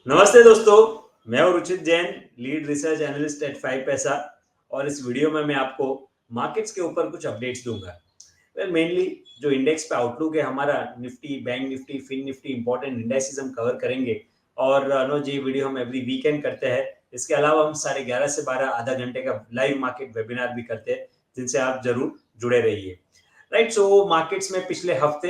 नमस्ते दोस्तों, मैं हूं Ruchit Jain, lead research analyst at 5पैसा। और इस वीडियो में मैं आपको मार्केट्स के ऊपर कुछ अपडेट्स दूंगा। मेनली जो इंडेक्स पे आउटलुक है हमारा, Nifty, bank Nifty, fin Nifty, important indexes हम कवर करेंगे। और नो जी वीडियो हम एवरी वीकेंड करते हैं। इसके अलावा हम 11:30 से 12 आधा घंटे का लाइव मार्केट वेबिनार भी करते हैं, जिनसे आप जरूर जुड़े रहिए। राइट, सो मार्केट्स में पिछले हफ्ते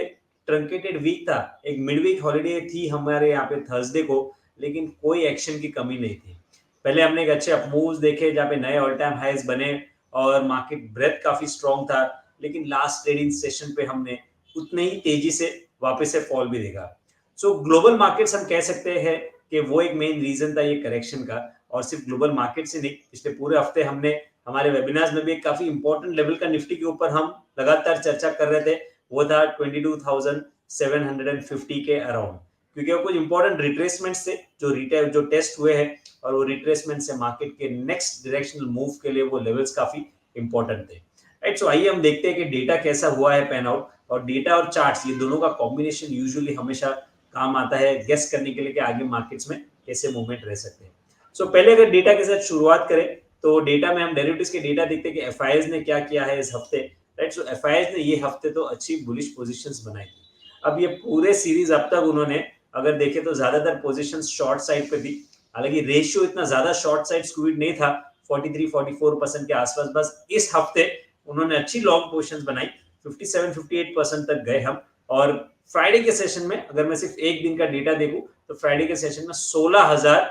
ट्रंकेटेड वीक था। एक मिड वीक हॉलीडे थी हमारे यहाँ पे थर्सडे को, लेकिन कोई एक्शन की कमी नहीं थी। पहले हमने एक अच्छे अप मूव्स देखे जहाँ पे नए ऑल टाइम हाइज बने और मार्केट ब्रेथ काफी स्ट्रांग था, लेकिन लास्ट ट्रेडिंग सेशन पे हमने उतने ही तेजी से वापस से फॉल भी देखा। सो ग्लोबल मार्केट्स हम कह सकते हैं कि वो एक मेन रीजन था ये करेक्शन का। और सिर्फ ग्लोबल मार्केट से नहीं, पिछले पूरे हफ्ते हमने हमारे वेबिनार्स में भी एक काफी इंपॉर्टेंट लेवल का निफ्टी के ऊपर हम लगातार चर्चा कर रहे थे। वो था 22,750 के अराउंड, क्योंकि वो कुछ इंपॉर्टेंट रिट्रेसमेंट्स थे जो टेस्ट हुए हैं। और वो रिट्रेसमेंट से मार्केट के नेक्स्ट डायरेक्शनल मूव के लिए वो लेवल्स काफी इंपॉर्टेंट थे। राइट, सो आइए हम देखते हैं कि डेटा कैसा हुआ है पैन आउट। और डेटा और चार्ट्स, ये दोनों का कॉम्बिनेशन यूजुअली हमेशा काम आता है गेस करने के लिए कि आगे मार्केट्स में कैसे मूवमेंट रह सकते हैं। सो पहले अगर डेटा के साथ शुरुआत करें, तो डेटा में हम डेरिवेटिव्स के डेटा देखते हैं कि एफआईएस ने क्या किया है इस हफ्ते। राइट, सो एफआईएस ने ये हफ्ते तो अच्छी बुलिश पोजीशंस बनाई थी। अब ये पूरे सीरीज अब तक उन्होंने अगर देखें तो ज्यादातर पोजीशंस शॉर्ट साइड पे थी। हालांकि रेशियो इतना ज्यादा शॉर्ट साइड स्क्यूड नहीं था, 43-44% के आसपास। बस इस हफ्ते उन्होंने अच्छी लॉन्ग पोजीशंस बनाई, 57-58% तक गए हम। और फ्राइडे के सेशन में अगर मैं सिर्फ एक दिन का डेटा देखूं, तो फ्राइडे के सेशन में 16,000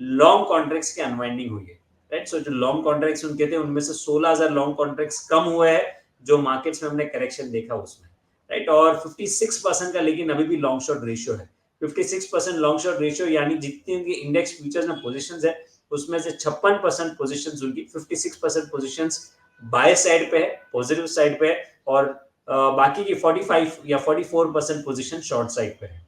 लॉन्ग कॉन्ट्रैक्ट्स की अनवाइंडिंग हुई है। राइट, सो जो लॉन्ग कॉन्ट्रैक्ट्स उनके थे उनमें से 16,000 लॉन्ग कॉन्ट्रैक्ट्स कम हुए हैं जो मार्केट्स में हमने करेक्शन देखा उसमें। राइट, और 56% का लेकिन अभी भी लॉन्ग शॉर्ट रेशियो है। 56% लॉन्ग शॉर्ट रेशियो यानी जितनी उनकी इंडेक्स फ्यूचर्स में पोजीशंस है, उसमें से 56% पोजीशंस उनकी, 56% पोजीशंस बाय साइड पे है, पॉजिटिव साइड पे है। और बाकी की 45 या 44% पोजीशन शॉर्ट साइड पे है।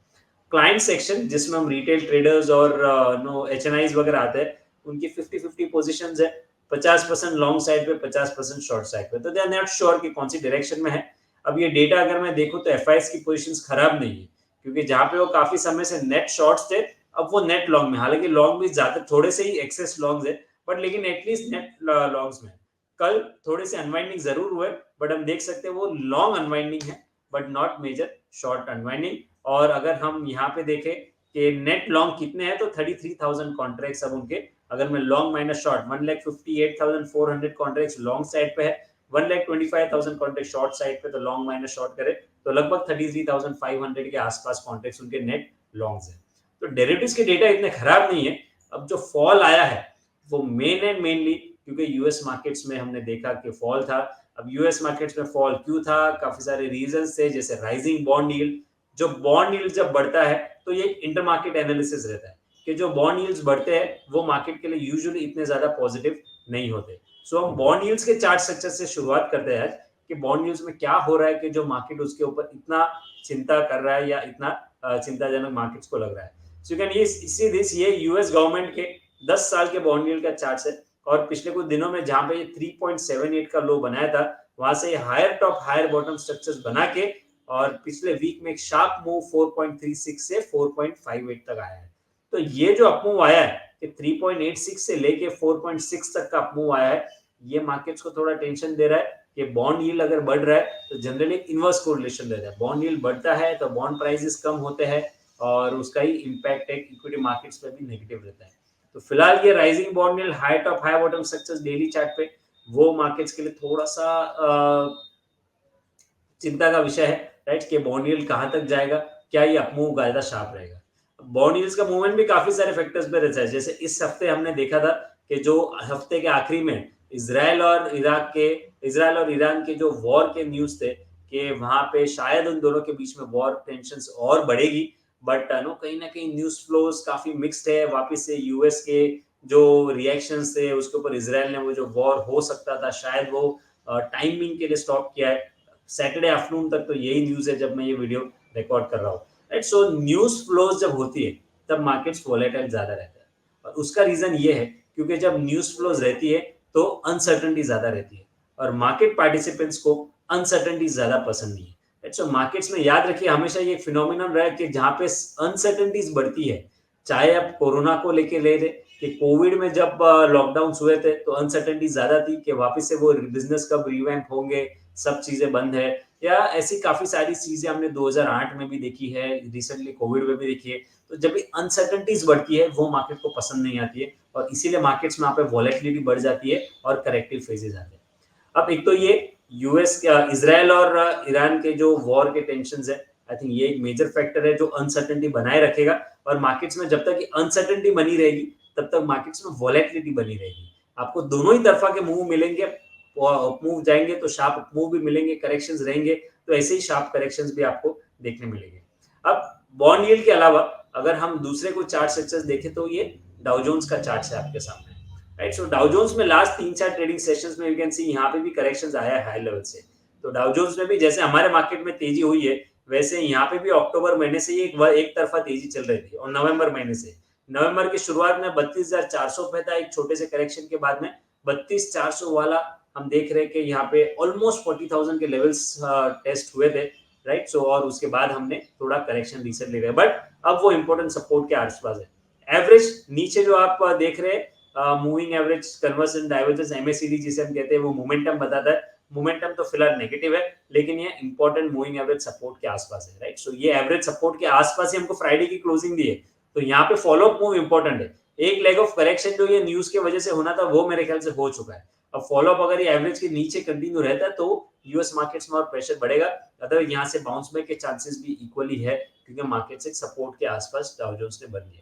क्लाइंट सेक्शन जिसमें हम रिटेल ट्रेडर्स और नो एचएनआईज वगैरह आते हैं, उनकी 50-50 पोजीशंस है। 50% लॉन्ग साइड पे, 50% शॉर्ट साइड पे। तो दे आर नॉट श्योर कि कौन सी डायरेक्शन में है। अब ये डेटा अगर मैं देखूं तो एफआईएस की पोजीशंस खराब नहीं है, क्योंकि जहां पे वो काफी समय से नेट शॉर्ट्स थे, अब वो नेट लॉन्ग में। हालांकि लॉन्ग भी ज्यादा थोड़े से ही एक्सेस लॉन्ग्स है, बट लेकिन एटलीस्ट नेट लॉन्ग्स में। कल थोड़े से अनवाइंडिंग जरूर हुए, बट हम देख सकते हैं वो लॉन्ग अनवाइंडिंग है, but not major short unwinding. और अगर हम यहाँ पे देखें कि नेट लॉन्ग कितने हैं, तो 33,000 कॉन्ट्रैक्ट्स अब उनके, अगर मैं long minus short, 1,58,400 contracts long side पे है, 1,25,000 कॉन्ट्रैक्ट शॉर्ट साइड पे। तो लॉन्ग माइनस शॉर्ट करे तो लगभग 33,500 के आसपास कॉन्ट्रैक्ट्स उनके नेट लॉन्ग्स है। तो डेरिवेटिव्स के डेटा इतने खराब नहीं है। अब जो फॉल आया है वो मेन एंड मेनली क्योंकि यूएस मार्केट्स में हमने देखा कि फॉल था। अब यूएस मार्केट्स में फॉल क्यों था, काफी सारे रीजंस थे, जैसे राइजिंग बॉन्ड यील्ड। जो बॉन्ड यील्ड जब बढ़ता है तो ये इंटर मार्केट एनालिसिस रहता है कि जो बॉन्ड यील्ड्स बढ़ते हैं वो मार्केट के लिए यूजुअली इतने ज्यादा पॉजिटिव नहीं होते। सो हम बॉन्ड यील्ड्स के चार्ट स्ट्रक्चर से शुरुआत करते हैं कि बॉन्ड यील्ड्स में क्या हो रहा है कि जो मार्केट उसके ऊपर इतना चिंता कर रहा है या इतना चिंताजनक मार्केट्स को लग रहा है। सो कैन ये सी दिस, ये यूएस गवर्नमेंट के 10 साल के बॉन्ड यील्ड का चार्ट है। और पिछले कुछ दिनों में जहां पे ये 3.78 का लो बनाया था, वहां से higher top higher bottom structures बना के और पिछले वीक में एक शार्प मूव 4.36 से 4.58 तक आया है। तो ये जो अपमूव आया है कि 3.86 से लेके 4.6 तक का अपमूव आया है, ये मार्केट्स को थोड़ा टेंशन दे रहा है कि बॉन्ड यील्ड अगर बढ़ रहा है तो जनरली इनवर्स कोरिलेशन रहता है। बॉन्ड यील्ड बढ़ता है तो बॉन्ड प्राइसेस कम होते हैं और उसका ही इम्पैक्ट है इक्विटी मार्केट्स पे भी नेगेटिव रहता है। तो फिलहाल ये rising bond yield, high top high bottom structures daily chart पे, वो मार्केट्स के लिए थोड़ा सा चिंता का विषय है। राइट, कि बॉन्ड यील्ड कहां तक जाएगा, क्या ये अपमूव ज्यादा शार्प रहेगा। बॉन्ड यील्ड्स का मूवमेंट भी काफी सारे फैक्टर्स पे रहता है। जैसे इस हफ्ते हमने देखा था कि जो हफ्ते के आखिरी में इसराइल और ईरान के जो वॉर के न्यूज थे कि वहां पे शायद उन दोनों के बीच में वॉर टेंशन और बढ़ेगी। बट नो कहीं ना कहीं न्यूज फ्लोज काफी मिक्स्ड है। वापिस से यूएस के जो रिएक्शंस थे उसके ऊपर इसराइल ने वो जो वॉर हो सकता था शायद वो टाइमिंग के लिए स्टॉप किया है। सैटरडे आफ्टरनून तक तो यही न्यूज है जब मैं ये वीडियो रिकॉर्ड कर रहा हूँ। राइट, सो न्यूज फ्लोज जब होती है तब मार्केट्स वोलेटाइल ज्यादा रहता है। और उसका रीजन ये है क्योंकि जब न्यूज फ्लोज रहती है तो अनसर्टनिटी ज्यादा रहती है और मार्केट पार्टिसिपेंट्स को अनसर्टनिटी ज्यादा पसंद नहीं है। राइट, सो मार्केट्स में याद रखिए हमेशा ये फिनोमिनन रहा है कि जहां पे अनसर्टनिटीज बढ़ती है चाहे आप कोरोना को लेके ले लें कि कोविड में जब लॉकडाउन हुए थे तो अनसर्टेनिटी ज्यादा थी कि वापस से वो बिजनेस कब रिवैम्प होंगे, सब चीजें बंद है, या ऐसी काफी सारी चीजें हमने 2008 में भी देखी है, रिसेंटली कोविड में भी देखी है। तो जब भी अनसर्टेनिटीज बढ़ती है वो मार्केट को पसंद नहीं आती है और इसीलिए मार्केट्स में यहाँ पे वॉलेटिलिटी बढ़ जाती है और करेक्टिव फेजेस आते हैं। अब एक तो ये यूएस इसराइल और ईरान के जो वॉर के टेंशन है, आई थिंक ये एक मेजर फैक्टर है जो अनसर्टेनिटी बनाए रखेगा और मार्केट्स में जब तक अनसर्टेनिटी बनी रहेगी तब तक मार्केट्स में वॉलेटिलिटी बनी रहेगी। आपको दोनों ही तरफा के मूव मिलेंगे, मूव जाएंगे तो शार्प मूव भी मिलेंगे, करेक्शंस रहेंगे तो ऐसे ही शार्प करेक्शंस भी आपको देखने मिलेंगे। अब बॉन्ड यील्ड के अलावा अगर हम दूसरे को चार्ट स्ट्रक्चर्स देखें तो ये डाउ जोन्स का चार्ट है आपके सामने, राइट। सो डाउ जोन्स में लास्ट 3-4 ट्रेडिंग सेशंस में यू कैन सी यहाँ पे भी करेक्शंस आया है हाई लेवल से। तो डाउ जोन्स में भी जैसे हमारे मार्केट में तेजी हुई है वैसे यहाँ पे भी अक्टूबर महीने से एक तरफा तेजी चल रही थी और नवंबर महीने से, नवंबर की शुरुआत में 32,400 पे था, एक छोटे से करेक्शन के बाद में 32,400 वाला हम देख रहे हैं कि यहाँ पे ऑलमोस्ट 40,000 के लेवल्स टेस्ट हुए थे, राइट। सो और उसके बाद हमने थोड़ा करेक्शन रिसेंटली गए बट अब वो इंपॉर्टेंट सपोर्ट के आसपास है। एवरेज नीचे जो आप देख रहे हैं moving average conversion divergence MACD जिसे हम कहते हैं वो मोमेंटम बताता है। मोमेंटम तो फिलहाल नेगेटिव है लेकिन ये इंपॉर्टेंट मूविंग एवरेज सपोर्ट के आसपास है, राइट। सो ये एवरेज सपोर्ट के आसपास ही हमको फ्राइडे की क्लोजिंग दी है तो यहाँ पे फॉलो अप मूव इंपॉर्टेंट है। एक लेग ऑफ करेक्शन जो ये न्यूज की वजह से होना था वो मेरे ख्याल से हो चुका है। अब फॉलो अप अगर ये एवरेज के नीचे कंटिन्यू रहता है तो यूएस मार्केट्स में और प्रेशर बढ़ेगा, अदर यहाँ से बाउंस बैक के चांसेस भी इक्वली है क्योंकि मार्केट्स एक सपोर्ट के आसपास डाउ जोन्स ने बन लिया।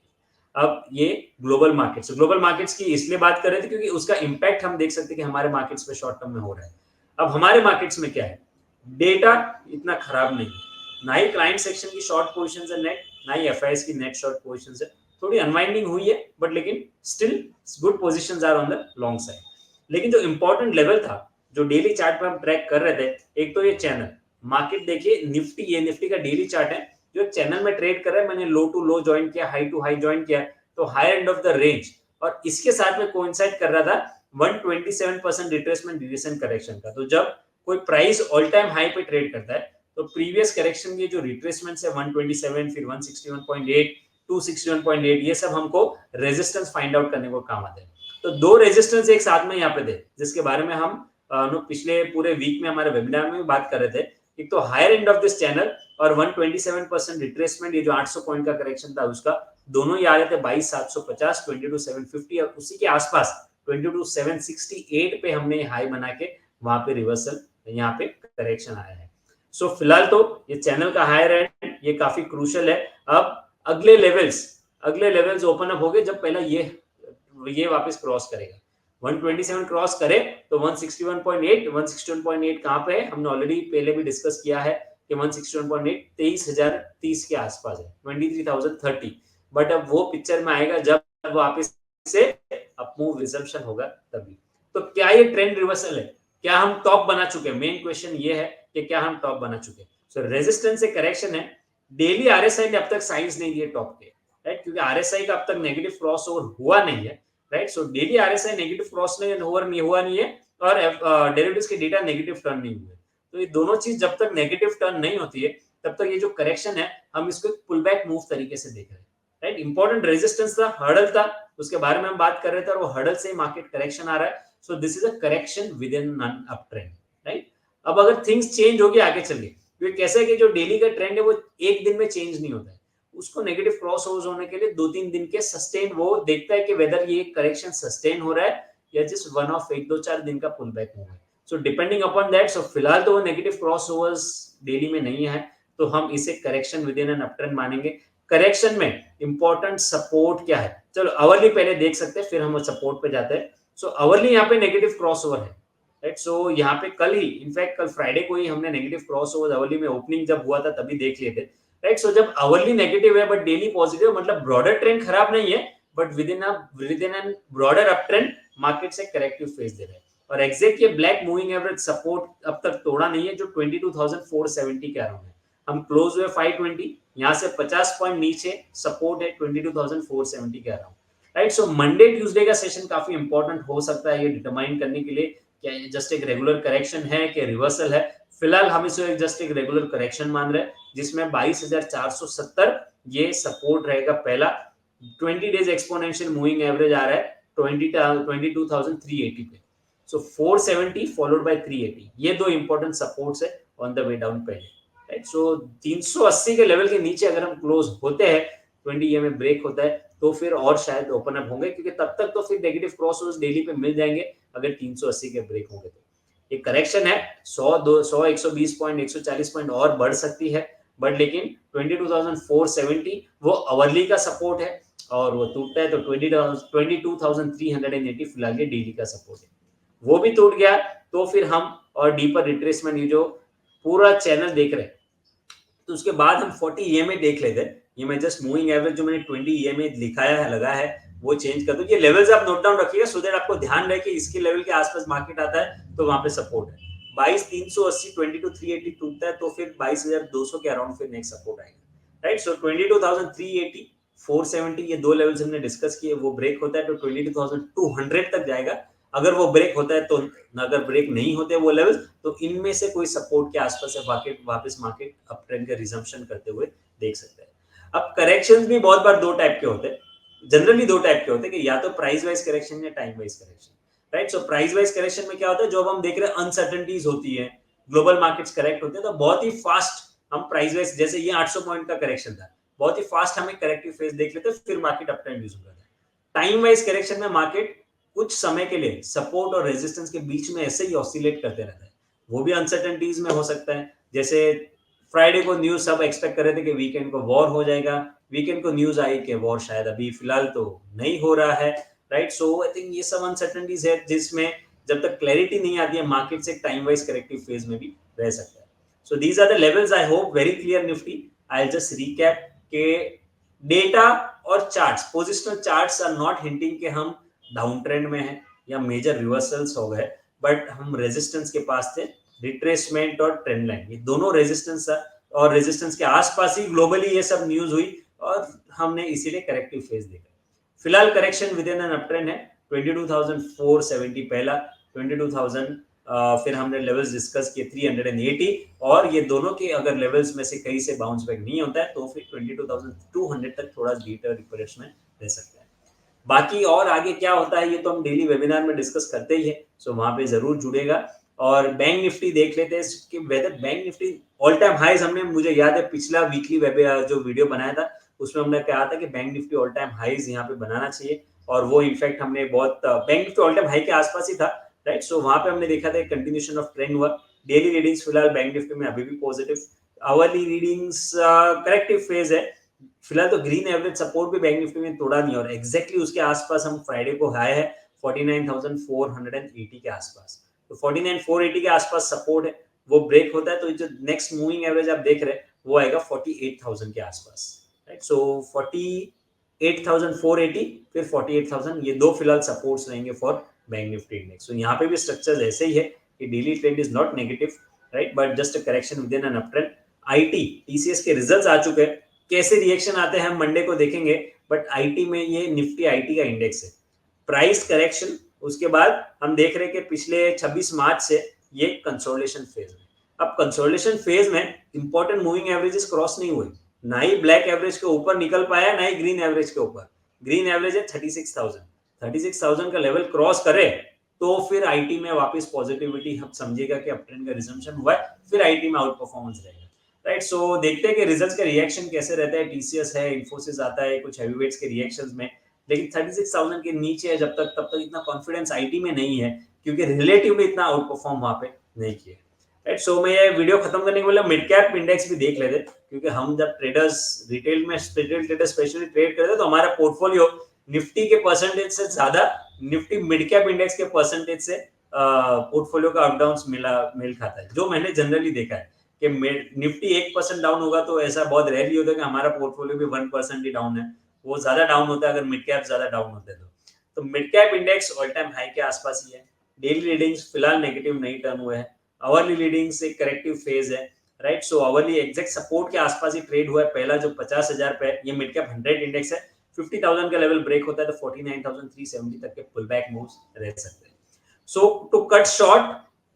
अब ये ग्लोबल मार्केट्स की इसलिए बात कर रहे थे क्योंकि उसका इंपैक्ट हम देख सकते हैं कि हमारे मार्केट्स पे शॉर्ट टर्म में हो रहा है। अब हमारे मार्केट्स में क्या है, डेटा इतना खराब नहीं है, ना ही क्लाइंट सेक्शन की शॉर्ट पोजीशंस है नेट, ना ही एफआईएस की नेट शॉर्ट पोजीशंस है, थोड़ी अनवाइंडिंग हुई है बट लेकिन still good positions are on the long side. लेकिन जो इंपॉर्टेंट लेवल था जो डेली चार्ट पे हम ट्रैक कर रहे थे, एक तो ये चैनल मार्केट देखिए निफ्टी, ये निफ्टी का डेली चार्ट है जो चैनल में ट्रेड कर रहा है, मैंने लो टू लो ज्वाइन किया, हाई टू हाई ज्वाइन किया तो higher end of the range और इसके साथ में कोइंसाइड कर रहा था 127% रिट्रेसमेंट रिसेंट करेक्शन का। तो जब कोई प्राइस ऑल टाइम हाई पे ट्रेड करता है तो प्रीवियस करेक्शन की जो रिट्रेसमेंट है 127 फिर 161.8 261.8 ये सब हमको रेजिस्टेंस फाइंड आउट करने को काम आते हैं। तो दो रेजिस्टेंस एक साथ में यहाँ पे थे जिसके बारे में हम पिछले पूरे वीक में हमारे वेबिनार में भी बात कर रहे थे। एक तो higher end of this channel और 127% रिट्रेसमेंट, ये जो 800 पॉइंट का करेक्शन था उसका, दोनों ही आ रहे थे 22,750 22,750 और उसी के आसपास 22,768 पे हमने हाई बना के वहां पे रिवर्सल यहाँ पे करेक्शन आया है। सो फिलहाल तो ये चैनल का हायर एंड ये काफी क्रूशियल है। अब अगले लेवल्स ओपन अप हो गए जब पहला ये वापस क्रॉस करेगा, 127 क्रॉस करे तो 161.8 कहां पे है, हमने ऑलरेडी पहले भी डिस्कस किया है कि 161.8 23,030 के आसपास है, 23,030। बट अब वो पिक्चर में आएगा जब वापस से अपमूव रिजम्पशन होगा तभी। तो क्या ये ट्रेंड रिवर्सल है, क्या हम टॉप बना चुके हैं, मेन क्वेश्चन ये है कि क्या हम टॉप बना चुके हैं। सो रेजिस्टेंस से करेक्शन है, डेली आरएसआई ने अब तक साइंस नहीं दिए टॉप के, राइट, क्योंकि आरएसआई का अब तक नेगेटिव क्रॉसओवर हुआ नहीं है, right. So daily RSI negative cross नहीं हुआ नहीं है और डेरिवेटिव्स के डेटा नेगेटिव टर्न नहीं हुए। तो ये दोनों चीज जब तक नेगेटिव टर्न नहीं होती है तब तक ये जो करेक्शन है हम इसको पुल बैक मूव तरीके से देख रहे हैं, राइट। इंपॉर्टेंट रेजिस्टेंस था, हर्डल था, उसके बारे में हम बात कर रहे थे और वो हर्डल से मार्केट करेक्शन आ रहा है। So this is a correction with in an up trend, right. अब अगर थिंग्स चेंज होगी आगे चल के, कैसे है कि जो डेली का ट्रेंड है वो एक दिन में चेंज नहीं होता है, उसको नेगेटिव क्रॉस ओवर्स होने के लिए 2-3 दिन के सस्टेन वो देखता है कि वेदर ये करेक्शन सस्टेन हो रहा है या जस्ट वन ऑफ 1-2-4 दिन का पुल बैक मूव है। सो डिपेंडिंग अपॉन दैट, सो फिलहाल तो वो नेगेटिव क्रॉस ओवर्स डेली में नहीं है तो हम इसे correction with in an up trend मानेंगे। करेक्शन में इंपॉर्टेंट सपोर्ट क्या है, चलो अवरली पहले देख सकते हैं फिर हम सपोर्ट पे जाते हैं। सो अवरली यहाँ पे नेगेटिव क्रॉस ओवर है, राइट। सो यहाँ पे कल ही, इनफैक्ट कल फ्राइडे को ही हमने नेगेटिव क्रॉस ओवर अवरली में ओपनिंग जब हुआ था तभी देख लिए थे, राइट। सो जब अवरली नेगेटिव है बट डेली पॉजिटिव, मतलब ब्रॉडर ट्रेंड खराब नहीं है but with in an broader up trend market से करेक्टिव फेज दे रहा है। और एग्जैक्ट ये ब्लैक मूविंग एवरेज सपोर्ट अब तक तोड़ा नहीं है जो 22,470 के अराउंड है। हम क्लोज हुए 520, यहाँ से 50 पॉइंट नीचे सपोर्ट है 22,470 के around, right. So Monday Tuesday का सेशन काफी इंपॉर्टेंट हो सकता है ये डिटरमाइन करने के लिए क्या ये जस्ट एक रेगुलर करेक्शन है कि रिवर्सल है। फिलहाल हम इसे जस्ट एक रेगुलर करेक्शन मान रहे हैं जिसमें 22,470 ये सपोर्ट रहेगा पहला, 20 डेज एक्सपोनेंशियल मूविंग एवरेज आ रहा है 22,380 पे। सो 470 फॉलोड बाय 380, ये दो इंपॉर्टेंट सपोर्ट्स है ऑन द वे डाउन पहले, राइट। सो 380 के लेवल के नीचे अगर हम क्लोज होते हैं, 20 में ब्रेक होता है, तो फिर और शायद ओपन अप होंगे, क्योंकि तब तक तो फिर नेगेटिव क्रॉस डेली पे मिल जाएंगे अगर 380 के ब्रेक होंगे तो। एक करेक्शन है 100 120 पॉइंट 140 पॉइंट और बढ़ सकती है, बट लेकिन 22,470 वो अवरली का सपोर्ट है, और वो टूटता है तो 22,380 फिलहाल ये डेली का सपोर्ट है। वो भी टूट गया तो फिर हम और डीपर रिट्रेसमेंट, ये जो पूरा चैनल देख रहे हैं, तो उसके बाद हम 40 ईएमए देख लेते हैं। ये मैं जस्ट मूविंग एवरेज जो मैंने 20 ईएमए लिखाया है, लगा है, वो चेंज कर दूं। ये लेवल्स आप नोट डाउन रखिएगा सो दैट आपको ध्यान रहे कि इसके लेवल के आसपास मार्केट आता है तो वहां पे सपोर्ट है। 22,380 22,380 टूटता है तो फिर 22,200 के अराउंड फिर नेक्स्ट सपोर्ट आएगा, राइट। सो 22,380 470 ये दो लेवल्स हमने डिस्कस किए, वो ब्रेक होता है तो 22,200 तक जाएगा। अगर वो ब्रेक होता है तो, अगर ब्रेक नहीं होते वो लेवल, तो इनमें से कोई सपोर्ट के आसपास है वापस मार्केट अप ट्रेंड का रिजम्पशन करते हुए देख सकते हैं। अब करेक्शंस भी बहुत बार दो टाइप के होते हैं, जनरली दो टाइप के होते हैं, कि या तो प्राइस वाइज करेक्शन या time wise correction, right. So price wise correction में क्या होता है, जो अब हम देख रहे हैं अनसर्टेनिटीज होती है, ग्लोबल मार्केट्स करेक्ट होते हैं, तो बहुत ही फास्ट हम प्राइस वाइज, जैसे ये 800 पॉइंट का करेक्शन था, बहुत ही फास्ट हमें करेक्टिव फेज देख लेते हैं, फिर मार्केट अप ट्रेंड यूज करता है। टाइम वाइज करेक्शन में मार्केट कुछ समय के लिए सपोर्ट और रेजिस्टेंस के बीच में ऐसे ही ऑसिलेट करते रहता है, वो भी अनसर्टेनिटीज में हो सकता है। जैसे फ्राइडे को न्यूज सब एक्सपेक्ट कर रहे थे कि वीकेंड को वॉर हो जाएगा, वीकेंड को न्यूज आई कि वॉर शायद अभी फिलहाल तो नहीं हो रहा है, राइट। सो आई थिंक ये सब अनसर्टेनिटीज है जिसमें जब तक क्लैरिटी नहीं आती है, मार्केट से टाइम वाइज करेक्टिव फेज में भी रह सकता है। So these are the levels, I hope very clear Nifty. I just recap के डेटा और charts, positional charts are not hinting कि हम डाउन ट्रेंड में है या मेजर रिवर्सल्स हो गए, बट हम रेजिस्टेंस के पास थे, रिट्रेसमेंट और ट्रेंड लाइन, ये दोनों रेजिस्टेंस और रेजिस्टेंस के आसपास ही ग्लोबली ये सब न्यूज हुई, और हमने इसीलिए करेक्टिव फेज देखा। फिलहाल correction with in an up trend है, 22,470 पहला, 22,000 फिर हमने लेवल्स डिस्कस किए 380, और ये दोनों के अगर लेवल्स में से कहीं से बाउंस बैक नहीं होता है तो फिर 22,200 तक थोड़ा डीटर रिट्रेसमेंट रह सकता है। बाकी और आगे क्या होता है ये तो हम डेली वेबिनार में डिस्कस करते ही है, सो वहां पे जरूर जुड़ेगा। और बैंक निफ्टी देख लेते हैं कि whether bank Nifty all time highs, हमने, मुझे याद है पिछला वीकली जो वीडियो बनाया था उसमें हमने कहा था कि bank Nifty all time highs यहाँ पे बनाना चाहिए, और वो इनफैक्ट हमने बहुत, bank Nifty all time high के आसपास ही था, राइट। सो वहां पे हमने देखा था कंटिन्यूएशन ऑफ ट्रेंड हुआ। डेली रीडिंग्स फिलहाल बैंक निफ्टी में अभी भी positive, hourly readings corrective phase है। फिलहाल तो ग्रीन एवरेज सपोर्ट भी बैंक निफ्टी में तोड़ा नहीं, और एग्जैक्टली उसके आसपास हम फ्राइडे को हाई है 49,480 के आसपास, तो 49,480 के आसपास सपोर्ट है, वो ब्रेक होता है तो जो नेक्स्ट मूविंग एवरेज आप देख रहे हैं वो आएगा 48,000 के आसपास, राइट। सो 48,480 फिर 48,000, ये दो फिलहाल सपोर्ट्स रहेंगे फॉर बैंक निफ्टी इंडेक्स। तो यहाँ पे भी स्ट्रक्चर ऐसे ही है कि daily trend is not negative, right, but just a correction with in an up trend. IT TCS के रिजल्ट्स आ चुके हैं, कैसे रिएक्शन आते हैं हम मंडे को देखेंगे, बट आईटी में ये निफ्टी आईटी का इंडेक्स है, प्राइस करेक्शन, उसके बाद हम देख रहे हैं कि पिछले 26 मार्च से ये कंसोलिडेशन फेज में। अब कंसोलिडेशन फेज में इंपॉर्टेंट मूविंग एवरेजेस क्रॉस नहीं हुए, ना ही ब्लैक एवरेज के ऊपर निकल पाया, ना ही ग्रीन एवरेज के ऊपर। ग्रीन एवरेज है 36,000 का लेवल क्रॉस करे तो फिर आईटी में वापस पॉजिटिविटी हम समझेगा कि अप ट्रेंड का रिजम्पशन हुआ है, फिर आईटी में आउट परफॉर्मेंस रहेगा, राइट। सो देखते हैं कि रिजल्ट्स का रिएक्शन कैसे रहता है, टीसीएस है, इन्फोसिस आता है, कुछ हैवीवेट्स के रिएक्शंस में, लेकिन 36,000 के नीचे है जब तक, तब तक इतना कॉन्फिडेंस आईटी में नहीं है, क्योंकि रिलेटिवली इतना आउट परफॉर्म वहां पे नहीं किया, राइट। सो मैं ये वीडियो खत्म करने के पहले मिड कैप इंडेक्स भी देख लेते, क्योंकि हम जब traders retail trader specially trade करते तो हमारा पोर्टफोलियो निफ्टी के परसेंटेज से ज्यादा निफ्टी मिड कैप इंडेक्स के परसेंटेज से पोर्टफोलियो का अप डाउन मेल खाता है, जो मैंने जनरली देखा है कि निफ्टी 1% डाउन होगा तो ऐसा बहुत रेयरली होता है कि हमारा पोर्टफोलियो भी 1% ही डाउन है, वो ज्यादा डाउन होता है अगर मिड कैप ज्यादा डाउन होते हैं तो mid cap index all time high के आसपास ही है। डेली रीडिंग्स फिलहाल नेगेटिव नहीं टर्न हुए हैं, आवरली रीडिंग्स एक करेक्टिव फेज है, राइट। सो आवरली एग्जैक्ट सपोर्ट के आसपास ही ट्रेड हुआ है, पहला जो 50,000 पे ये मिड कैप 100 इंडेक्स है, 50,000 का लेवल ब्रेक होता है तो 49,370 तक के पुल बैक मूव्स रह सकते हैं। सो टू कट शॉर्ट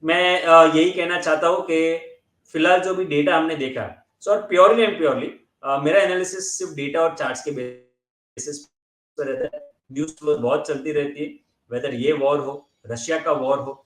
मैं यही कहना चाहता हूं कि फिलहाल जो भी डेटा हमने देखा, सो प्योरली एंड प्योरली मेरा एनालिसिस सिर्फ डेटा और चार्ट्स के बेसिस पे रहता है, न्यूज़ फ्लो बहुत चलती रहती है, वेदर ये वॉर हो, रशिया का वॉर हो,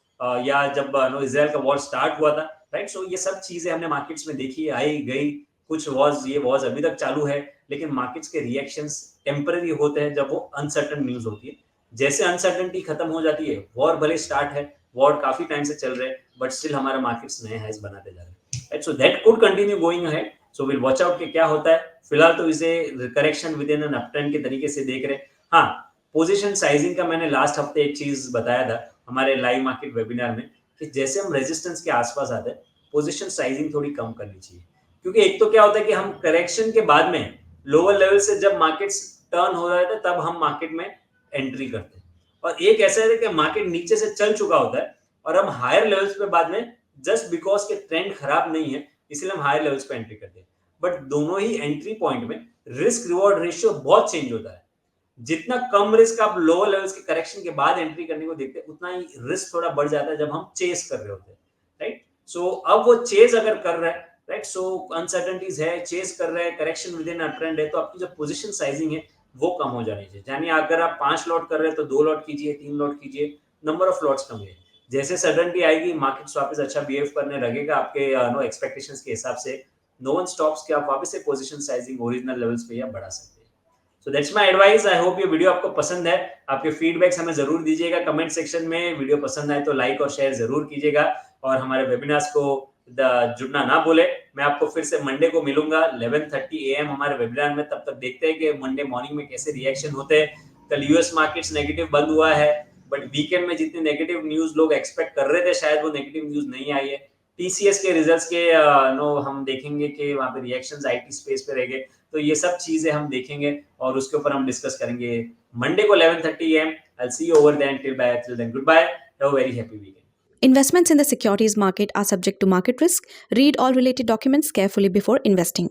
या जब इज़राइल का वॉर स्टार्ट हुआ था, राइट? सो ये सब चीज़ें हमने मार्केट्स में देखी, आई गई, कुछ ये वॉर्स अभी तक चालू है, लेकिन मार्केट्स के रिएक्शंस टेम्परेरी होते हैं जब वो अनसर्टेन न्यूज़ होती है। जैसे अनसर्टेनिटी खत्म हो जाती है, वॉर भले स्टार्ट है, वॉर काफी टाइम से चल रहे हैं, बट स्टिल हमारे मार्केट्स नए हाइज बनाते जा रहे हैं, so that could continue going ahead. So will watch out कि क्या होता है। फिलहाल तो इसे correction with in an uptrend के तरीके से देख रहे हैं। हाँ, पोजीशन साइजिंग का मैंने लास्ट हफ्ते एक चीज बताया था हमारे लाइव मार्केट वेबिनार में, कि जैसे हम रेजिस्टेंस के आसपास आते हैं, पोजीशन साइजिंग थोड़ी कम करनी चाहिए, क्योंकि एक तो क्या होता है कि हम करेक्शन के बाद में लोअर लेवल से जब मार्केट्स टर्न हो रहे थे तब हम मार्केट में एंट्री करते हैं, और एक ऐसा है कि मार्केट नीचे से चल चुका होता है और हम हायर लेवल्स पे बाद में जस्ट बिकॉज के ट्रेंड खराब नहीं है इसलिए हम हायर लेवल्स पे एंट्री करते हैं, बट दोनों ही एंट्री पॉइंट में रिस्क रिवॉर्ड रेशियो बहुत चेंज होता है। जितना कम रिस्क आप लोअर लेवल्स के करेक्शन के बाद एंट्री करने को देखते हैं, उतना ही रिस्क थोड़ा बढ़ जाता है जब हम चेस कर रहे होते हैं, राइट? सो अब वो चेस अगर कर रहा है, राइट, सो अनसर्टेनिटीज है, चेस कर रहे हैं, correction with in a trend है, तो आपकी जो पोजीशन साइजिंग है वो कम हो जानी चाहिए। यानी अगर आप 5 लॉट कर रहे हैं तो 2 लॉट कीजिए, 3 लॉट कीजिए, नंबर ऑफ लॉट्स कम है। जैसे सडनली आएगी मार्केट्स वापस अच्छा बिहेव करने लगेगा आपके नो एक्सपेक्टेशंस के हिसाब से, नो वन स्टॉप्स कि आप वापस से पोजीशन साइजिंग ओरिजिनल लेवल्स पे या बढ़ा सकते हैं। So that's my advice. I hope ये वीडियो आपको पसंद है। आपके फीडबैक्स हमें जरूर दीजिएगा कमेंट सेक्शन में। वीडियो पसंद आए तो लाइक और शेयर जरूर कीजिएगा, और हमारे वेबिनार्स को जुड़ना ना भूले। मैं आपको फिर से मंडे को मिलूंगा 11:30 AM हमारे वेबिनार में। तब तक देखते हैं कि मंडे मॉर्निंग में कैसे रिएक्शन होते हैं। कल यूएस मार्केट्स नेगेटिव बंद हुआ है, बट वीकेंड में जितनी नेगेटिव न्यूज लोग एक्सपेक्ट कर रहे थे शायद वो नेगेटिव न्यूज नहीं आई है। टीसीएस के रिजल्ट्स के नो हम देखेंगे कि वहां पे रिएक्शंस आईटी स्पेस पे रहेंगे, तो ये सब चीजें हम देखेंगे और उसके ऊपर हम डिस्कस करेंगे मंडे को 11:30 AM। I'll see you over there. Till then, goodbye. Have a very happy weekend. Investments in the securities market are subject to market risk. Read all related documents carefully before investing.